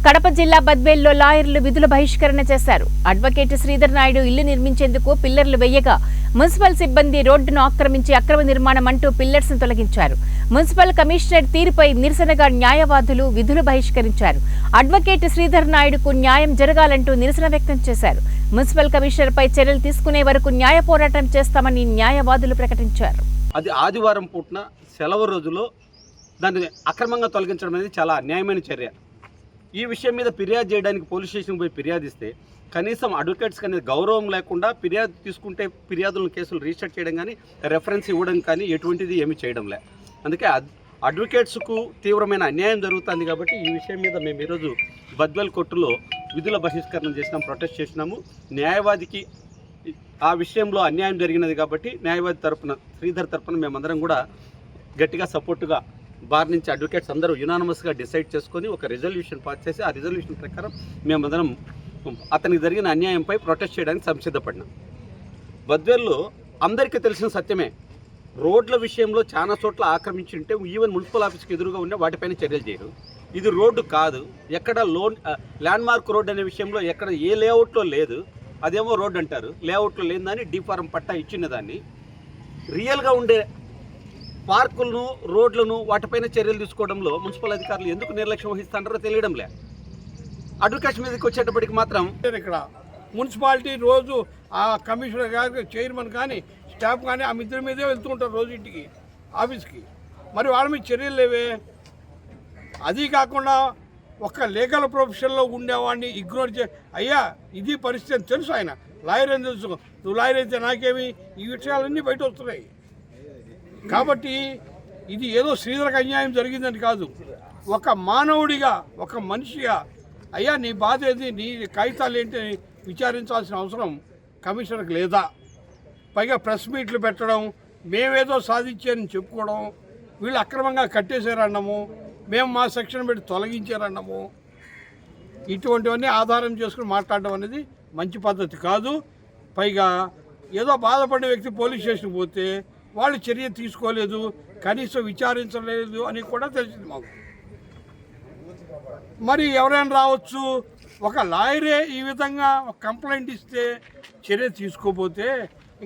కడప జిల్లా బద్వేల్లో లాయర్లు విధుల బహిష్కరణ చేశారు. అడ్వకేట్ శ్రీధర్ నాయుడు ఇల్లు నిర్మించేందుకు పిల్లర్లు వేయగా మున్సిపల్ సిబ్బంది రోడ్డును ఆక్రమించి అక్రమ నిర్మాణం అంటూ పిల్లర్స్ ను తొలగించారు. మున్సిపల్ కమిషనర్ తీరుపై నిరసనగా న్యాయవాదులు విధులు బహిష్కరించారు. అడ్వకేట్ శ్రీధర్ నాయుడుకు న్యాయం జరగాలంటూ నిరసన వ్యక్తం చేశారు. మున్సిపల్ కమిషనర్ పై చర్యలు తీసుకునే వరకు న్యాయ పోరాటం చేస్తామని న్యాయవాదులు ప్రకటించారు. అది ఆదివారం పూటన సెలవు రోజులో దాన్ని అక్రమంగా తొలగించడం అనేది చాలా అన్యాయమైన చర్య. ఈ విషయం మీద ఫిర్యాదు చేయడానికి పోలీస్ స్టేషన్కి పోయి ఫిర్యాదిస్తే కనీసం అడ్వకేట్స్కి అనేది గౌరవం లేకుండా ఫిర్యాదు తీసుకుంటే ఫిర్యాదులను కేసులు రిజిస్టర్ చేయడం కానీ రెఫరెన్స్ ఇవ్వడం కానీ ఎటువంటిది ఏమీ చేయడంలే. అందుకే అడ్వకేట్స్కు తీవ్రమైన అన్యాయం జరుగుతుంది. కాబట్టి ఈ విషయం మీద మేము ఈరోజు బద్వేల్ కోర్టులో విధుల బహిష్కరణ చేసినాం, ప్రొటెస్ట్ చేసినాము. న్యాయవాదికి ఆ విషయంలో అన్యాయం జరిగినది కాబట్టి న్యాయవాది తరపున శ్రీధర్ తరపున మేమందరం కూడా గట్టిగా సపోర్టుగా బార్ నుంచి అడ్వకేట్స్ అందరూ యునానిమస్గా డిసైడ్ చేసుకొని ఒక రిజల్యూషన్ పాస్ చేసి ఆ రిజల్యూషన్ ప్రకారం మేమందరం అతనికి జరిగిన అన్యాయంపై ప్రొటెస్ట్ చేయడానికి సంసిద్ధపడినాం. బద్వేల్లో అందరికీ తెలిసిన సత్యమే, రోడ్ల విషయంలో చాలా చోట్ల ఆక్రమించి ఉంటే ఈవెన్ మున్సిపల్ ఆఫీస్కి ఎదురుగా ఉండే వాటిపైన చర్యలు చేయరు. ఇది రోడ్డు కాదు, ఎక్కడ ల్యాండ్ మార్క్ రోడ్ అనే విషయంలో ఎక్కడ ఏ లేఅవుట్లో లేదు, అదేమో రోడ్డు అంటారు. లేఅవుట్లో లేని దాన్ని డీఫారం పట్టా ఇచ్చిన దాన్ని రియల్గా ఉండే పార్కులను రోడ్లను వాటిపైన చర్యలు తీసుకోవడంలో మున్సిపల్ అధికారులు ఎందుకు నిర్లక్ష్యం వహిస్తారో తెలియడం లే. అడ్వకేట్స్ మీదకి వచ్చేటప్పటికి మాత్రం ఇక్కడ మున్సిపాలిటీ రోజు ఆ కమిషనర్ గారి చైర్మన్ కానీ స్టాఫ్ కానీ ఆ ఇద్దరి మీదే వెళ్తూ ఉంటారు రోజు ఇంటికి ఆఫీస్కి. మరి వాళ్ళ మీద చర్యలు లేవే. అది కాకుండా ఒక లీగల్ ప్రొఫెషన్లో ఉండేవాడిని ఇగ్నోర్ అయ్యా ఇది పరిస్థితి అని తెలుసు. ఆయన లాయర్ అని తెలుసు. నువ్వు లాయర్ అయితే నాకేమి, ఈ విషయాలన్నీ బయట వస్తున్నాయి. కాబట్టి ఇది ఏదో శ్రీధర్కి అన్యాయం జరిగిందని కాదు, ఒక మానవుడిగా ఒక మనిషిగా అయ్యా నీ బాధ ఏది, నీ కాగితాలు ఏంటి విచారించాల్సిన అవసరం కమిషనర్కి లేదా? పైగా ప్రెస్ మీట్లు పెట్టడం, మేమేదో సాధించారని చెప్పుకోవడం, వీళ్ళు అక్రమంగా కట్టేశారన్నాము, మేము మా సెక్షన్ పెట్టి తొలగించారన్నాము, ఇటువంటివన్నీ ఆధారం చేసుకుని మాట్లాడడం అనేది మంచి పద్ధతి కాదు. పైగా ఏదో బాధపడిన వ్యక్తి పోలీస్ స్టేషన్కి పోతే వాళ్ళు చర్య తీసుకోలేదు, కనీసం విచారించలేదు అని కూడా తెలిసింది మాకు. మరి ఎవరైనా రావచ్చు, ఒక లాయరే ఈ విధంగా ఒక కంప్లైంట్ ఇస్తే చర్య తీసుకోపోతే